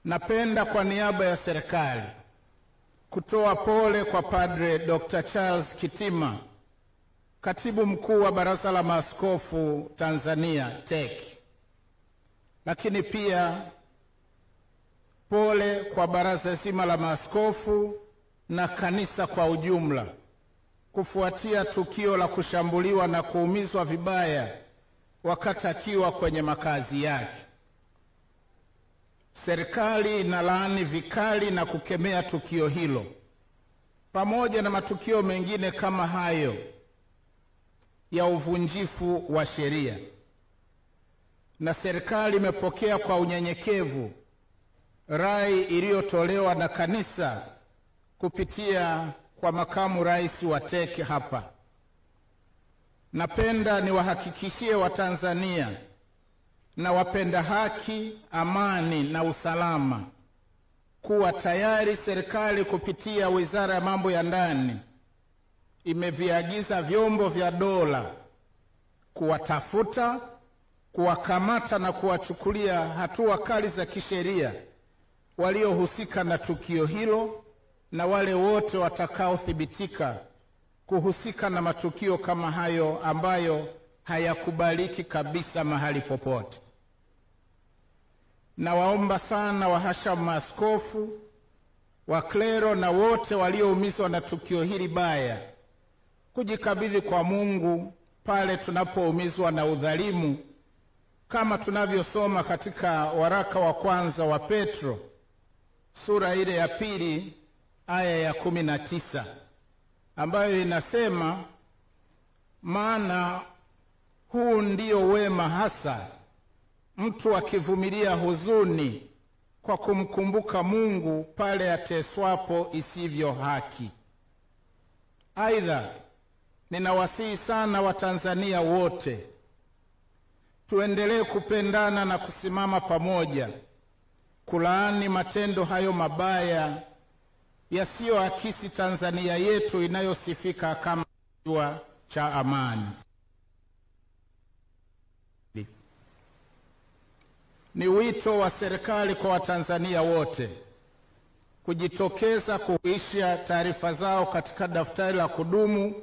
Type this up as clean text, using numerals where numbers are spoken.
Napenda kwa niaba ya serikali kutoa pole kwa Padre Dr. Charles Kitima, Katibu Mkuu wa Baraza la Maaskofu Tanzania TEC. Lakini pia pole kwa baraza zima la maaskofu na kanisa kwa ujumla kufuatia tukio la kushambuliwa na kuumizwa vibaya wakati akiwa kwenye makazi yake. Serikali inalaani vikali na kukemea tukio hilo pamoja na matukio mengine kama hayo ya uvunjifu wa sheria. Na serikali imepokea kwa unyenyekevu rai iliyotolewa na kanisa kupitia kwa makamu rais wa TEC hapa. Napenda niwahakikishie Watanzania na wapenda haki, amani na usalama kuwa tayari serikali kupitia Wizara ya Mambo ya Ndani imeviagiza vyombo vya dola kuwatafuta, kuwakamata na kuwachukulia hatua kali za kisheria waliohusika na tukio hilo na wale wote watakaothibitika kuhusika na matukio kama hayo ambayo hayakubaliki kabisa mahali popote. Nawaomba sana wahashamu maaskofu, waklero na wote walioumizwa na tukio hili baya kujikabidhi kwa Mungu pale tunapoumizwa na udhalimu, kama tunavyosoma katika waraka wa kwanza wa Petro sura ile ya 2 aya ya 19 ambayo inasema, maana huu ndio wema hasa, mtu akivumilia huzuni kwa kumkumbuka Mungu pale ateswapo isivyo haki. Aidha, ninawasihi sana Watanzania wote tuendelee kupendana na kusimama pamoja kulaani matendo hayo mabaya yasiyoakisi Tanzania yetu inayosifika kama kisiwa cha amani. Ni wito wa serikali kwa Watanzania wote kujitokeza kuhuisha taarifa zao katika daftari la kudumu